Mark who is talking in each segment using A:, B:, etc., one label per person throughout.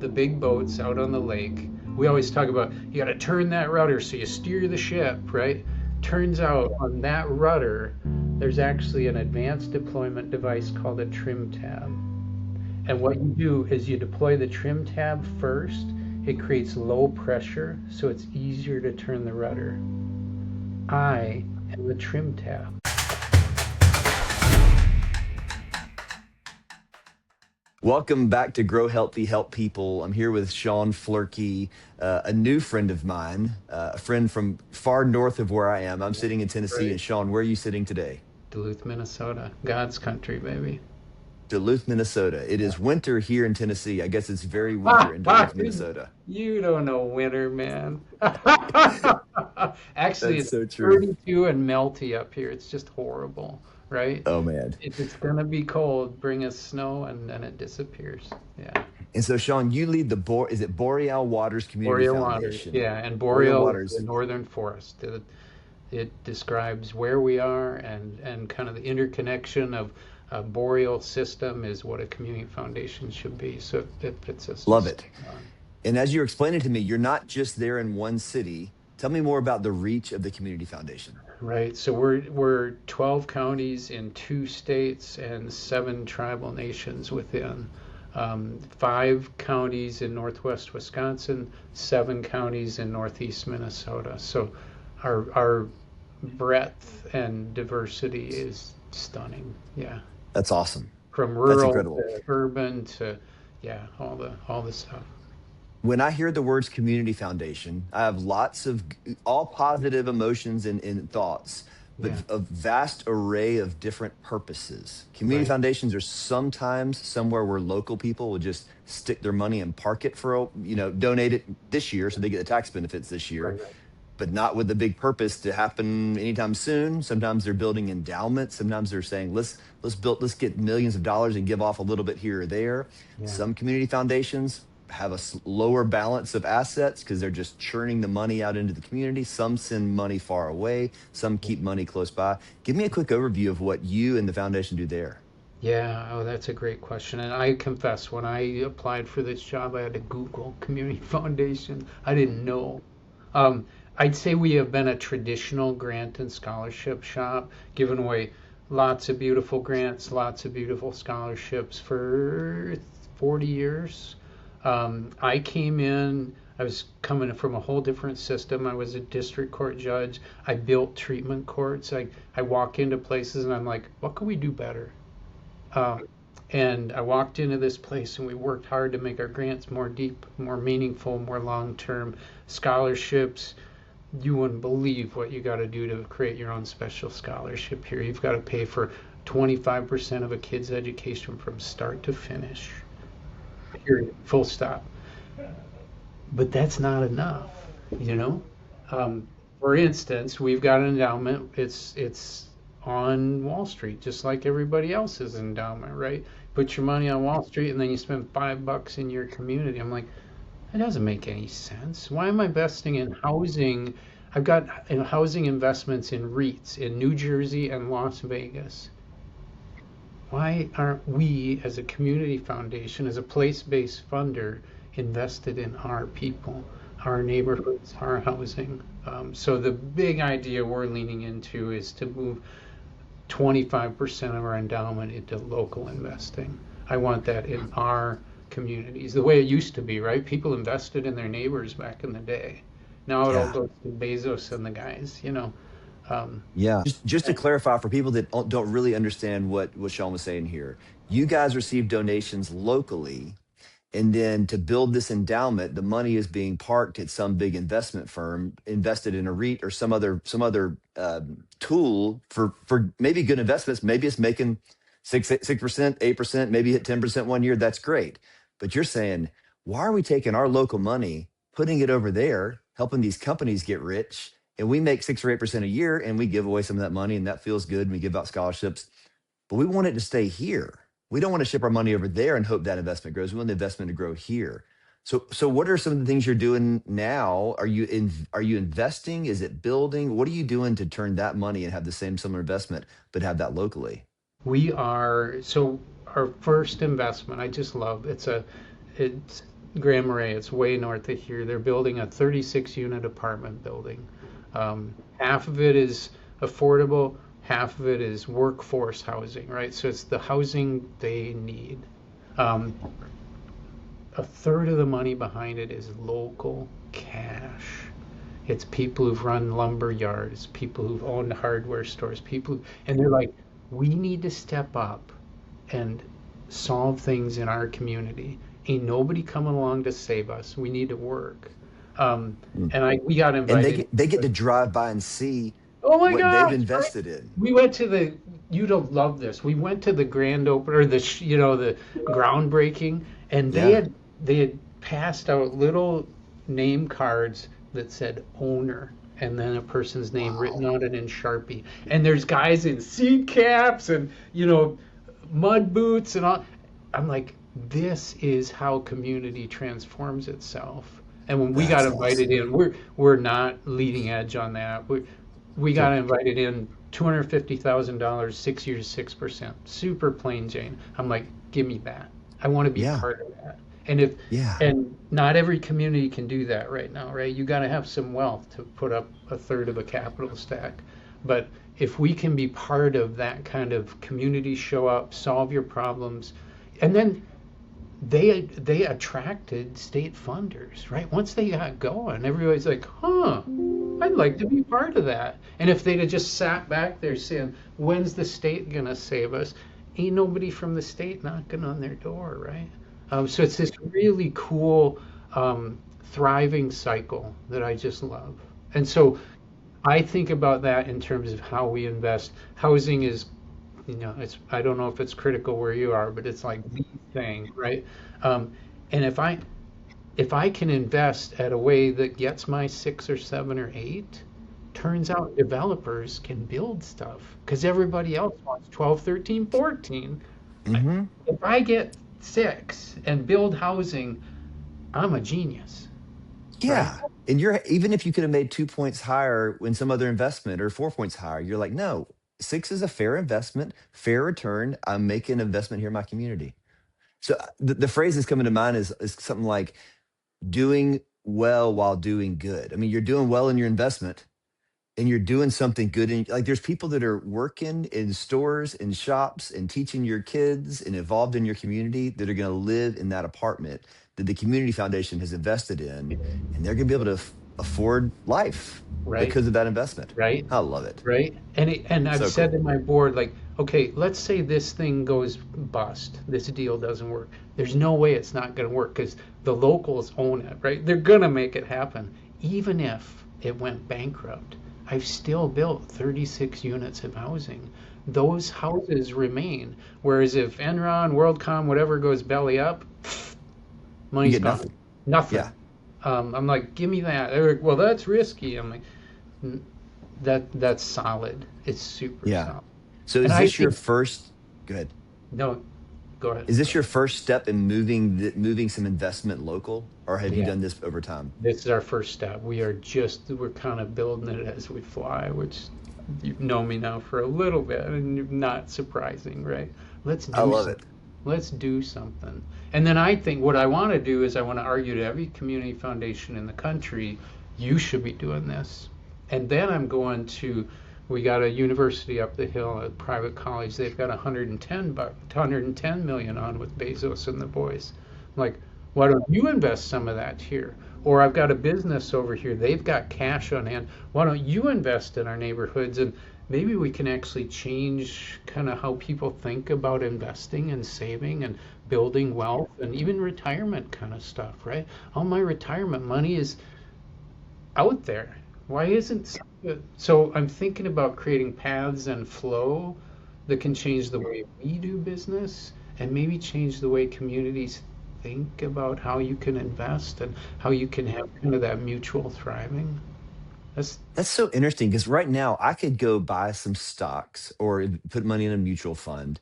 A: the big boats out on the lake. We always talk about you got to turn that rudder so you steer the ship, right? Turns out on that rudder, there's actually an advanced deployment device called a trim tab. And what you do is you deploy the trim tab first. It creates low pressure, so it's easier to turn the rudder. I am the trim tab.
B: Welcome back to Grow Healthy, Help People. I'm here with Shaun Floerke, a new friend of mine, a friend from far north of where I am. I'm sitting in Tennessee,
A: Right.
B: and Shaun, where are you sitting today?
A: Duluth, Minnesota. God's country, baby.
B: Duluth, Minnesota. It is winter here in Tennessee. I guess it's very winter in Duluth, Minnesota.
A: You don't know winter, man. Actually,
B: That's
A: it's
B: so true.
A: 32 and melty up here. It's just horrible, right?
B: Oh, man.
A: If it's gonna be cold, bring us snow and then it disappears. Yeah.
B: And so, Shaun, you lead is it Boreal Waters Community
A: Boreal Waters.
B: Foundation?
A: Yeah, and
B: Boreal
A: Boreal is the
B: Waters.
A: northern forest. It describes where we are and kind of the interconnection of a boreal system is what a community foundation should be. So it fits us
B: Love
A: just
B: it. And as you're explaining to me, you're not just there in one city. Tell me more about the reach of the Community Foundation.
A: right. So we're 12 counties in 2 states and 7 tribal nations within. 5 counties in northwest Wisconsin, 7 counties in northeast Minnesota. So our breadth and diversity is stunning. Yeah.
B: That's awesome.
A: From
B: That's
A: rural
B: incredible.
A: to urban to yeah, all the stuff.
B: When I hear the words community foundation, I have lots of all positive emotions and thoughts, but
A: Yeah,
B: a vast array of different purposes. Community
A: right,
B: foundations are sometimes somewhere where local people will just stick their money and park it for, donate it this year so they get the tax benefits this year,
A: right,
B: but not with the big purpose to happen anytime soon. Sometimes they're building endowments. Sometimes they're saying, let's get millions of dollars and give off a little bit here or there.
A: yeah,
B: Some community foundations have a lower balance of assets because they're just churning the money out into the community. Some send money far away. Some keep money close by. Give me a quick overview of what you and the foundation do there.
A: yeah. Oh, that's a great question. And I confess, when I applied for this job, I had to Google community foundation. I didn't know. Um, I'd say we have been a traditional grant and scholarship shop, giving away lots of beautiful grants, lots of beautiful scholarships for 40 years. I came in, I was coming from a whole different system. I was a district court judge. I built treatment courts. I walk into places and I'm like, what can we do better? Uh, and I walked into this place and we worked hard to make our grants more deep, more meaningful, more long-term scholarships. You wouldn't believe what you got to do to create your own special scholarship here. You've got to pay for 25% of a kid's education from start to finish. Period. Full stop. But that's not enough, you know? For instance, we've got an endowment. It's on Wall Street, just like everybody else's endowment, right? Put your money on Wall Street and then you spend $5 in your community. I'm like, that doesn't make any sense. Why am I investing in housing? I've got housing investments in REITs in New Jersey and Las Vegas. Why aren't we, as a community foundation, as a place-based funder, invested in our people, our neighborhoods, our housing? So the big idea we're leaning into is to move 25% of our endowment into local investing. I want that in our communities, the way it used to be, right? People invested in their neighbors back in the day. Now it all
B: Yeah.
A: goes to Bezos and the guys. Um,
B: Yeah. Just to clarify for people that don't really understand what Shaun was saying here, you guys receive donations locally. And then to build this endowment, the money is being parked at some big investment firm, invested in a REIT or some other tool for maybe good investments. Maybe it's making 6%, 8%, maybe hit 10% one year. That's great. But you're saying, why are we taking our local money, putting it over there, helping these companies get rich, and we make 6 or 8% a year, and we give away some of that money, and that feels good, and we give out scholarships, but we want it to stay here. We don't want to ship our money over there and hope that investment grows. We want the investment to grow here. So what are some of the things you're doing now? Are you investing? Is it building? What are you doing to turn that money and have the same similar investment, but have that locally?
A: we are so our first investment. I just love it's Grand Marais. It's way north of here. They're building a 36 unit apartment building. Half of it is affordable, half of it is workforce housing, right? So it's the housing they need. Um, a third of the money behind it is local cash. It's people who've run lumber yards, people who've owned hardware stores, and they're like, we need to step up and solve things in our community. Ain't nobody coming along to save us. We need to work. Um,
B: Mm.
A: and we got
B: And
A: invited.
B: they get to drive by and see
A: Oh my
B: what they've
A: gosh, right?
B: invested in.
A: We went to the, you'd have loved this. We went to the grand opener, the groundbreaking, and
B: Yeah.
A: they had passed out little name cards that said owner and then a person's name written
B: Wow.
A: on it in Sharpie. And there's guys in seat caps and, mud boots and all. I'm like, this is how community transforms itself. And when we got
B: That's
A: invited
B: awesome.
A: in, we're not leading edge on that. We got
B: Sure.
A: invited in, $250,000, 6 years, 6%. Super plain Jane. I'm like, give me that. I want to be
B: Yeah.
A: part of that. And if
B: Yeah.
A: and not every community can do that right now, right? You got to have some wealth to put up a third of a capital stack. But if we can be part of that kind of community, show up, solve your problems, and then they attracted state funders, right? Once they got going, everybody's like, huh, I'd like to be part of that. And if they'd have just sat back there saying, when's the state gonna save us? Ain't nobody from the state knocking on their door, right? So it's this really cool, thriving cycle that I just love. And so I think about that in terms of how we invest. Housing is, it's, I don't know if it's critical where you are, but it's like the thing, right? Um, and if I can invest at a way that gets my 6 or 7 or 8, turns out developers can build stuff because everybody else wants 12, 13, 14.
B: Hmm.
A: If I get 6 and build housing, I'm a genius, right?
B: Yeah. And you're even if you could have made 2 points higher in some other investment or 4 points higher, you're like, no, six is a fair investment, fair return. I'm making an investment here in my community. So the phrase that's coming to mind is something like doing well while doing good. I mean, you're doing well in your investment and you're doing something good. And like, there's people that are working in stores and shops and teaching your kids and involved in your community that are going to live in that apartment that the community foundation has invested in, and they're going to be able to afford life
A: Right?
B: because of that investment.
A: Right?
B: I love it.
A: Right? And I've
B: So
A: said to
B: cool.
A: my board, like, okay, let's say this thing goes bust, this deal doesn't work. There's no way it's not going to work because the locals own it, right? They're going to make it happen. Even if it went bankrupt, I've still built 36 units of housing. Those houses remain. Whereas if Enron, WorldCom, whatever goes belly up,
B: You
A: money's
B: get
A: gone.
B: nothing.
A: Nothing.
B: Yeah.
A: I'm like, give me that. They're like, well, that's risky. I'm like, that's solid. It's super
B: Yeah.
A: solid.
B: So
A: And
B: is
A: I
B: this your
A: think,
B: first? Go ahead.
A: no, go ahead.
B: Is this your first step in moving some investment local, or have you
A: Yeah,
B: done this over time?
A: this is our first step. We're kind of building it as we fly, which you know me now for a little bit and not surprising, right? Let's
B: I
A: do
B: love
A: something.
B: it.
A: Let's do something. And then I think what I want to do is I want to argue to every community foundation in the country, you should be doing this. And then I'm going to, we got a university up the hill, a private college. They've got 110 million on with Bezos and the boys. I'm like, why don't you invest some of that here? Or I've got a business over here. They've got cash on hand. Why don't you invest in our neighborhoods? And maybe we can actually change kind of how people think about investing and saving and building wealth and even retirement kind of stuff, right? All my retirement money is out there. Why isn't so I'm thinking about creating paths and flow that can change the way we do business and maybe change the way communities think about how you can invest and how you can have kind of that mutual thriving. That's
B: That's so interesting because right now I could go buy some stocks or put money in a mutual fund.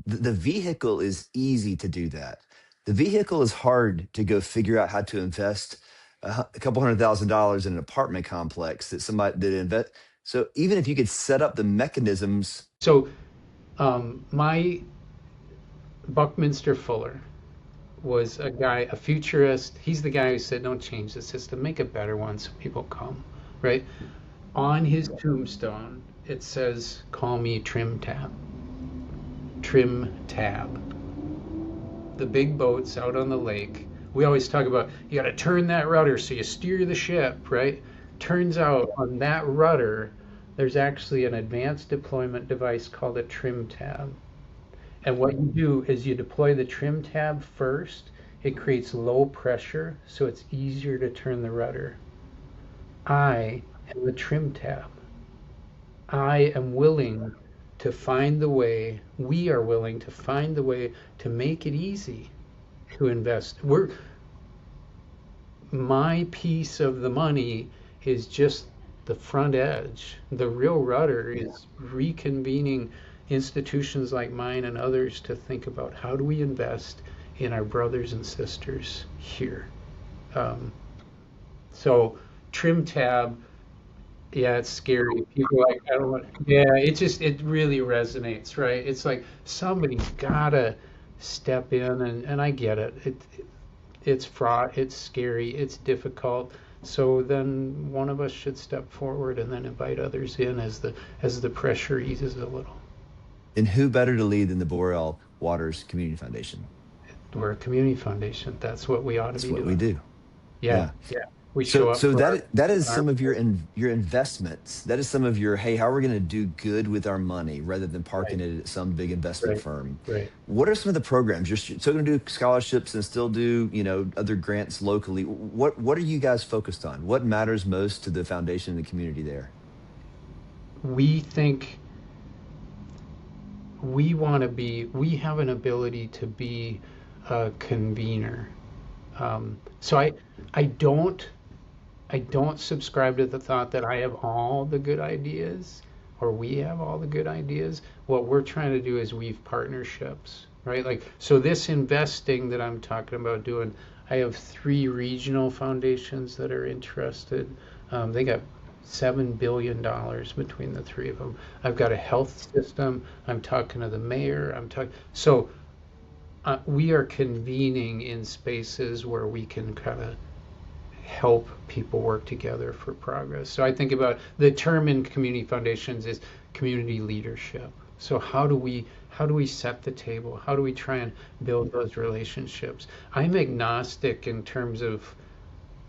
B: The vehicle is easy to do that. The vehicle is hard to go figure out how to invest a couple $100,000 in an apartment complex that somebody did invest. So even if you could set up the mechanisms,
A: so my Buckminster Fuller was a guy, a futurist. He's the guy who said, "Don't change the system, make a better one so people come." Right? On his tombstone, it says, "Call me Trim Tab." Trim Tab. The big boats out on the lake. We always talk about you got to turn that rudder so you steer the ship, right? Turns out on that rudder, there's actually an advanced deployment device called a trim tab. And what you do is you deploy the trim tab first. It creates low pressure, so it's easier to turn the rudder. I am the trim tab. I am willing to find the way, we are willing to find the way to make it easy to invest. My piece of the money is just the front edge. The real rudder is reconvening institutions like mine and others to think about how do we invest in our brothers and sisters here. Um, so trim tab, yeah, it's scary. People are like, I don't want. Yeah, it really resonates, right? It's like somebody's gotta step in, and I get it. It's fraught, it's scary, it's difficult. So then one of us should step forward and then invite others in as the pressure eases a little.
B: And who better to lead than the Boreal Waters Community Foundation?
A: We're a community foundation. That's what we ought to
B: That's
A: be
B: what we
A: doing.
B: do.
A: Yeah,
B: Yeah.
A: yeah. We
B: So,
A: show up
B: so
A: for
B: that is
A: our
B: some of your investments. That is some of your, hey, how are we going to do good with our money rather than parking
A: right,
B: it at some big investment
A: right,
B: firm?
A: right.
B: What are some of the programs? You're still going to do scholarships and still do, other grants locally. What are you guys focused on? What matters most to the foundation and the community there?
A: We think we have an ability to be a convener. So I don't I don't subscribe to the thought that I have all the good ideas or we have all the good ideas. What we're trying to do is weave partnerships, right? Like, so this investing that I'm talking about doing, I have 3 regional foundations that are interested. They got $7 billion between the 3 of them. I've got a health system. I'm talking to the mayor. So we are convening in spaces where we can kind of help people work together for progress. So I think about the term in community foundations is community leadership. So how do we set the table? How do we try and build those relationships? I'm agnostic in terms of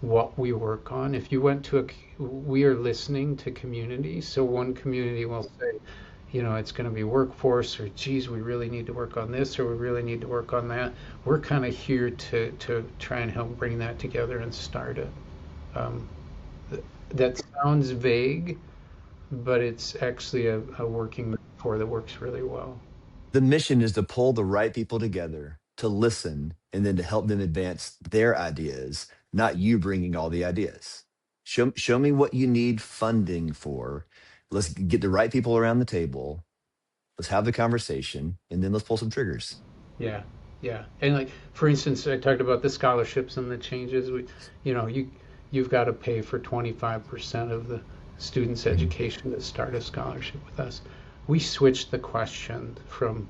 A: what we work on. If you went to we are listening to communities. So one community will say, it's going to be workforce, or geez, we really need to work on this, or we really need to work on that. We're kind of here to try and help bring that together and start it. Um, that sounds vague, but it's actually a working metaphor that works really well.
B: The mission is to pull the right people together, to listen, and then to help them advance their ideas, not you bringing all the ideas. Show me what you need funding for. Let's get the right people around the table. Let's have the conversation, and then let's pull some triggers.
A: Yeah, yeah. And like for instance, I talked about the scholarships and the changes. You've got to pay for 25% of the student's
B: Mhm.
A: education to start a scholarship with us. We switched the question from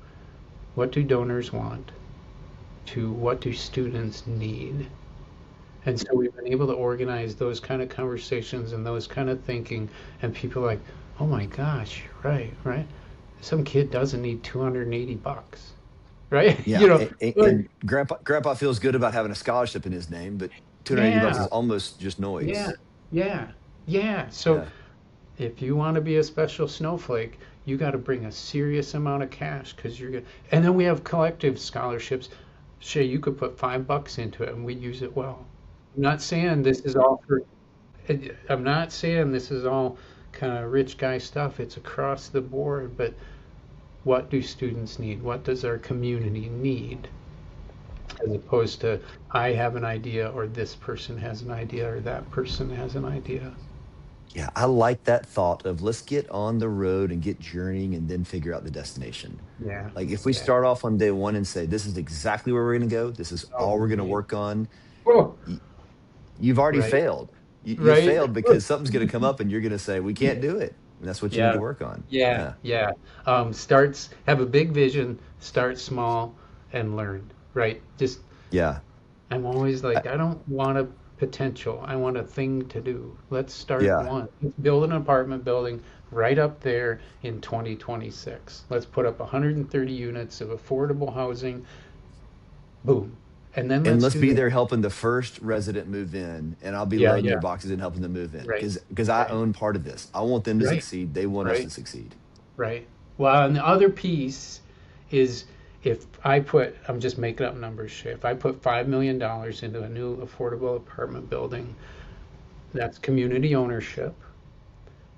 A: what do donors want to what do students need. And so we've been able to organize those kind of conversations and those kind of thinking, and people are like, oh my gosh, right, right. Some kid doesn't need $280, right?
B: Yeah,
A: Like,
B: and grandpa feels good about having a scholarship in his name, but 280 bucks
A: yeah,
B: is almost just
A: yeah,
B: noise.
A: yeah, yeah. So
B: Yeah.
A: if you want to be a special snowflake, you got to bring a serious amount of cash because you're gonna. And then we have collective scholarships. Shay, you could put $5 into it and we'd use it well. I'm not saying this is all for. I'm not saying this is all kind of rich guy stuff. It's across the board. But what do students need? What does our community need? As opposed to I have an idea or this person has an idea or that person has an idea.
B: Yeah, I like that thought of let's get on the road and get journeying and then figure out the destination.
A: Yeah,
B: Like if we
A: yeah.
B: start off on day one and say, this is exactly where we're going to go, this is
A: Oh
B: all we're going to
A: man.
B: work on,
A: Oh,
B: y- you've already
A: right,
B: failed. You
A: right.
B: failed because something's going to come up and you're going to say, we can't do it. And that's what you need
A: Yeah,
B: to work on.
A: yeah,
B: Yeah.
A: yeah. Have a big vision, start small, and learn. Right. Just
B: Yeah.
A: I'm always
B: I-
A: like, I don't want a potential. I want a thing to do. Let's start
B: yeah.
A: one. Let's build an apartment building right up there in 2026. Let's put up 130 units of affordable housing. Boom. And then
B: And
A: let's
B: let's
A: do
B: be
A: that.
B: there helping the first resident move in, and I'll be
A: Yeah,
B: loading their
A: yeah.
B: boxes and helping them move in
A: Right.
B: because I
A: Right.
B: own part of this. I want them to
A: Right.
B: succeed. They want us to
A: Right.
B: succeed.
A: Right. Well, and the other piece is if I put, I'm just making up numbers, Shay. If I put $5 million into a new affordable apartment building, that's community ownership.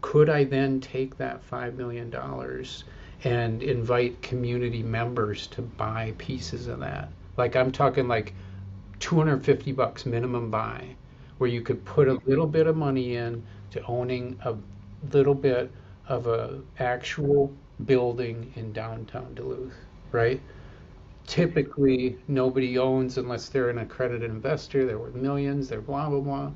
A: Could I then take that $5 million and invite community members to buy pieces of that? Like I'm talking like $250 minimum buy, where you could put a little bit of money in to owning a little bit of a actual building in downtown Duluth, right? Typically, nobody owns unless they're an accredited investor. They're worth millions. They're blah blah blah.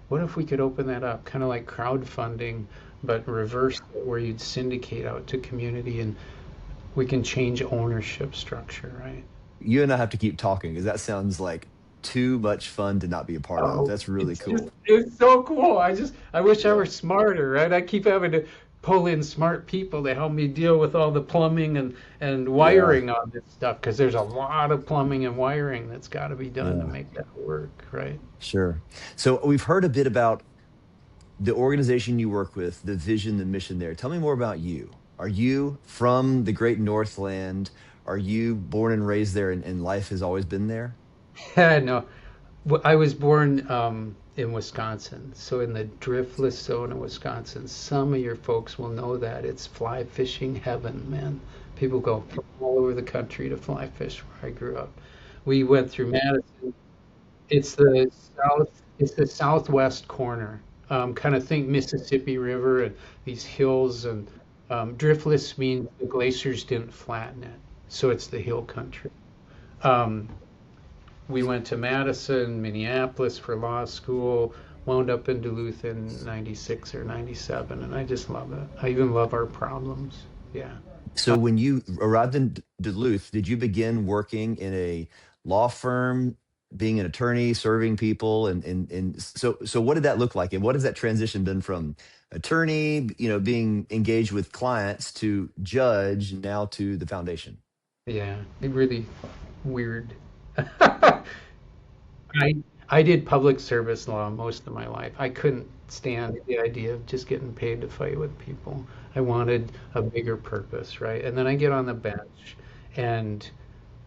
A: What if we could open that up, kind of like crowdfunding, but reverse it, where you'd syndicate out to community and we can change ownership structure, right?
B: You and I have to keep talking because that sounds like too much fun to not be a part of.
A: Oh,
B: That's really cool.
A: it's so cool. I wish I
B: Yeah.
A: were smarter, right? I keep having to pull in smart people to help me deal with all the plumbing and
B: Yeah.
A: wiring on this stuff because there's a lot of plumbing and wiring that's got to be done to
B: Yeah.
A: make that work, right?
B: Sure. So we've heard a bit about the organization you work with, the vision, the mission there. Tell me more about you. Are you from the great Northland? Are you born and raised there and life has always been there?
A: No, I was born in Wisconsin, so in the driftless zone of Wisconsin. Some of your folks will know that it's fly fishing heaven, man. People go from all over the country to fly fish where I grew up. We went through Madison. It's the it's the southwest corner. Kind of think Mississippi River and these hills and driftless means the glaciers didn't flatten it, so it's the hill country. Um, we went to Madison, Minneapolis for law school, wound up in Duluth in 96 or 97, and I just love it. I even love our problems. Yeah.
B: So when you arrived in Duluth, did you begin working in a law firm, being an attorney, serving people, and so what did that look like, and what has that transition been from attorney, being engaged with clients to judge, now to the foundation?
A: Yeah, it really weird. I I did public service law most of my life. I couldn't stand the idea of just getting paid to fight with people. I wanted a bigger purpose, right? And then I get on the bench and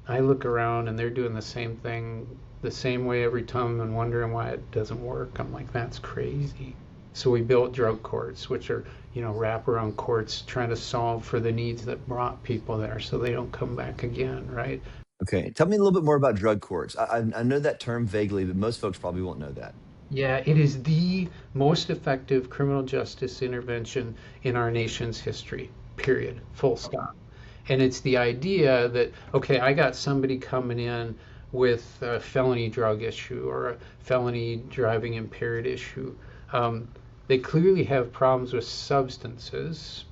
A: I look around and they're doing the same thing the same way every time and wondering why it doesn't work. I'm like, that's crazy. So we built drug courts, which are, wraparound courts trying to solve for the needs that brought people there so they don't come back again, right?
B: Okay, tell me a little bit more about drug courts. I know that term vaguely, but most folks probably won't know that.
A: Yeah, it is the most effective criminal justice intervention in our nation's history, period, full stop. And it's the idea that, okay, I got somebody coming in with a felony drug issue or a felony driving impaired issue. Um, they clearly have problems with substances,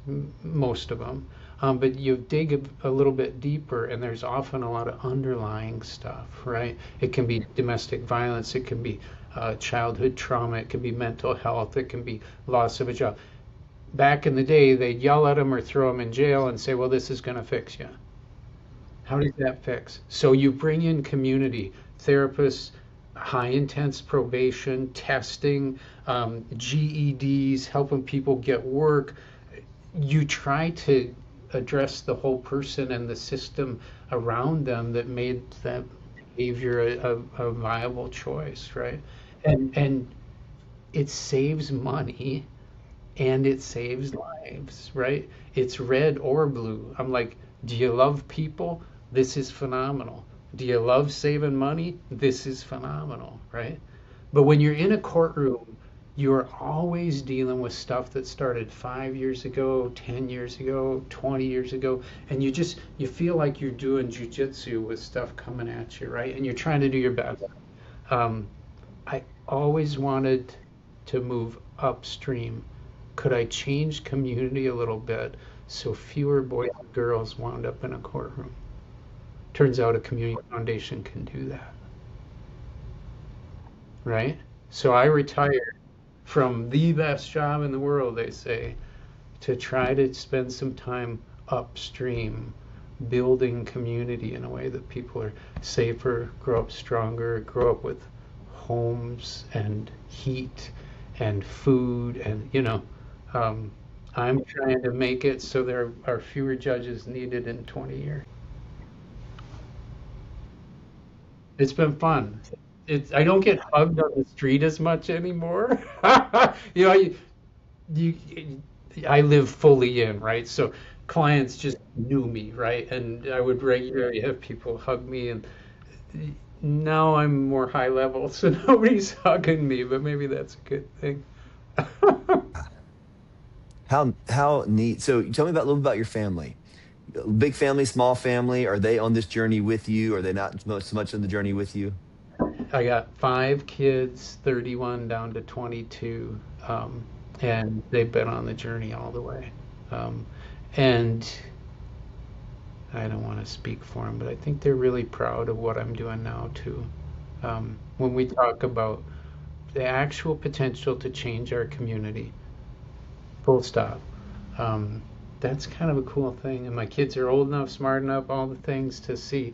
A: most of them. But you dig a little bit deeper, and there's often a lot of underlying stuff, right? It can be domestic violence, it can be childhood trauma, it can be mental health, it can be loss of a job. Back in the day, they'd yell at them or throw them in jail and say, well, this is going to fix you. How does that fix? So you bring in community therapists, high intense probation, testing, GEDs, helping people get work. You try to address the whole person and the system around them that made that behavior a viable choice, right? And it saves money and it saves lives, right? It's red or blue. I'm like, do you love people? This is phenomenal. Do you love saving money? This is phenomenal, right? But when you're in a courtroom, you're always dealing with stuff that started 5 years ago, 10 years ago, 20 years ago, and you feel like you're doing jujitsu with stuff coming at you, right? And you're trying to do your best. Um, I always wanted to move upstream. Could I change community a little bit so fewer boys and girls wound up in a courtroom? Turns out a community foundation can do that. right? So I retired from the best job in the world, they say, to try to spend some time upstream building community in a way that people are safer, grow up stronger, grow up with homes and heat and food and um, I'm trying to make it so there are fewer judges needed in 20 years. It's been fun. I don't get hugged on the street as much anymore. You know, you, I live fully in, right? So clients just knew me, right? And I would regularly have people hug me, and now I'm more high level, so nobody's hugging me, but maybe that's a good thing.
B: How neat. So tell me about a little bit about your family. Big family, small family. Are they on this journey with you? Are they not so much on the journey with you?
A: I got 5 kids, 31 down to 22, and they've been on the journey all the way. Um, and I don't want to speak for them, but I think they're really proud of what I'm doing now too. When we talk about the actual potential to change our community, full stop. Um, that's kind of a cool thing. And my kids are old enough, smart enough, all the things to see.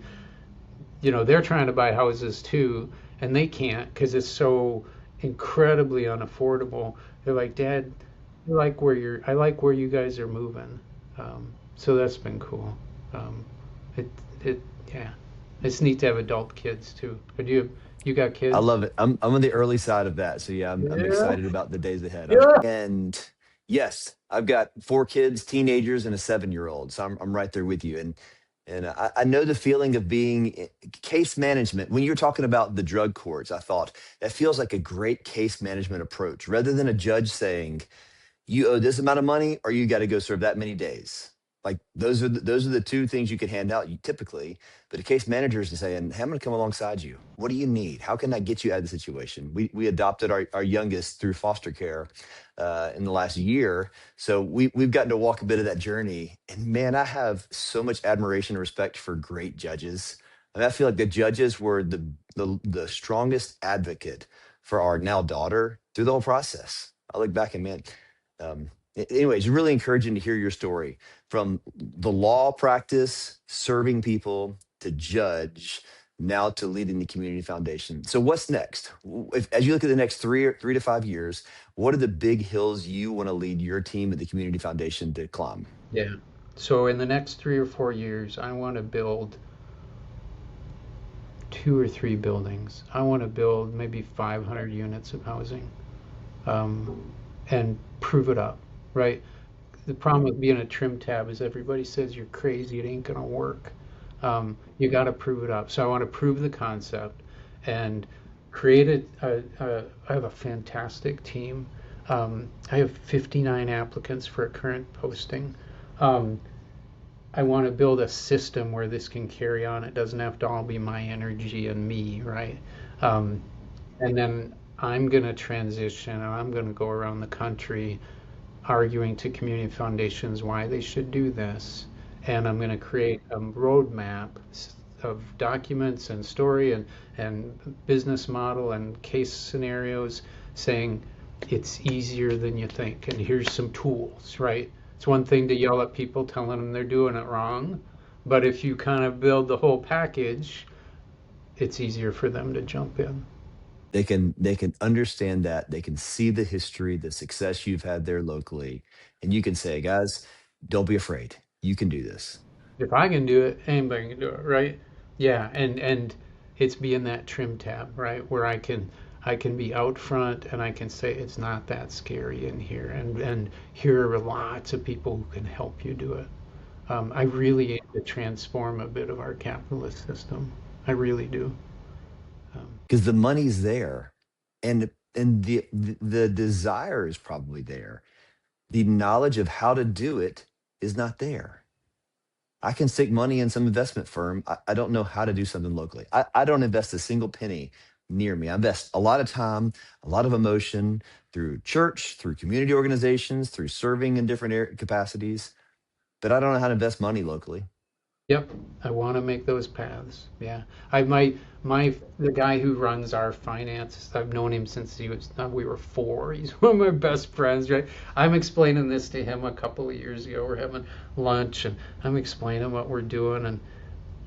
A: They're trying to buy houses too, and they can't because it's so incredibly unaffordable. They're like, Dad, I like where you guys are moving. So that's been cool. Um, it, it, yeah. It's neat to have adult kids too. But you got
B: I
A: kids?
B: love it. I'm on the early side of that. So yeah, I'm
A: Yeah.
B: excited about the days ahead.
A: Yeah.
B: And yes, I've got 4 kids, teenagers, and a 7-year old. So I'm right there with you. And I know the feeling of being case management. When you were talking about the drug courts, I thought that feels like a great case management approach rather than a judge saying, you owe this amount of money or you got to go serve that many days. Like those are the two things you could hand out typically. But a case manager is saying, hey, I'm going to come alongside you. What do you need? How can I get you out of the situation? We adopted our youngest through foster care in the last year. So we've gotten to walk a bit of that journey. And man, I have so much admiration and respect for great judges. And I feel like the judges were the strongest advocate for our now daughter through the whole process. I look back and man, anyways, really encouraging to hear your story from the law practice, serving people, to judge, now to leading the community foundation. So, what's next? As you look at the next 3 to 5 years, what are the big hills you want to lead your team at the community foundation to climb?
A: Yeah. So in the next 3 or 4 years, I want to build 2 or 3 buildings. I want to build maybe 500 units of housing, um, and prove it up, right? The problem with being a trim tab is everybody says you're crazy, it ain't gonna work. You got to prove it up. So I want to prove the concept and create I have a fantastic team. I have 59 applicants for a current posting. Um, I want to build a system where this can carry on. It doesn't have to all be my energy and me, right? Um, and then I'm going to transition and I'm going to go around the country arguing to community foundations why they should do this. And I'm going to create a roadmap of documents and story and business model and case scenarios saying it's easier than you think. And here's some tools, right? It's one thing to yell at people telling them they're doing it wrong. But if you kind of build the whole package, it's easier for them to jump in.
B: They can understand that, they can see the history, the success you've had there locally, and you can say, guys, don't be afraid, you can do this.
A: If I can do it, anybody can do it, right? Yeah, and it's being that trim tab, right, where I can be out front and I can say it's not that scary in here, and here are lots of people who can help you do it. I really aim to transform a bit of our capitalist system. I really do.
B: Because the money's there, and the desire is probably there. The knowledge of how to do it is not there. I can stick money in some investment firm. I don't know how to do something locally. I don't invest a single penny near me. I invest a lot of time, a lot of emotion through church, through community organizations, through serving in different capacities, but I don't know how to invest money locally.
A: Yep, I want to make those paths. Yeah, I my the guy who runs our finances. I've known him since we were four. He's one of my best friends. Right, I'm explaining this to him a couple of years ago. We're having lunch and I'm explaining what we're doing, and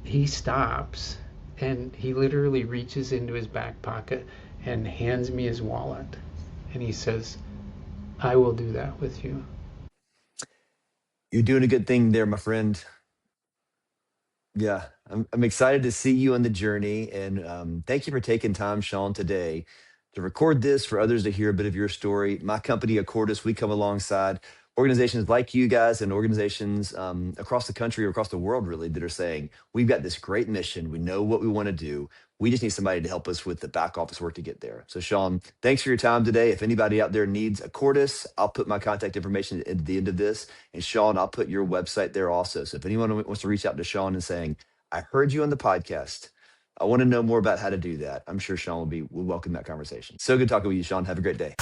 A: he stops and he literally reaches into his back pocket and hands me his wallet, and he says, "I will do that with you."
B: You're doing a good thing there, my friend. Yeah, I'm excited to see you on the journey, and thank you for taking time, Shaun, today to record this for others to hear a bit of your story. My company, Accordis, we come alongside organizations like you guys and organizations across the country or across the world, really, that are saying we've got this great mission. We know what we want to do. We just need somebody to help us with the back office work to get there. So, Shaun, thanks for your time today. If anybody out there needs Accordis, I'll put my contact information at the end of this. And Shaun, I'll put your website there also. So if anyone wants to reach out to Shaun and saying, I heard you on the podcast, I want to know more about how to do that, I'm sure Shaun will welcome that conversation. So good talking with you, Shaun. Have a great day.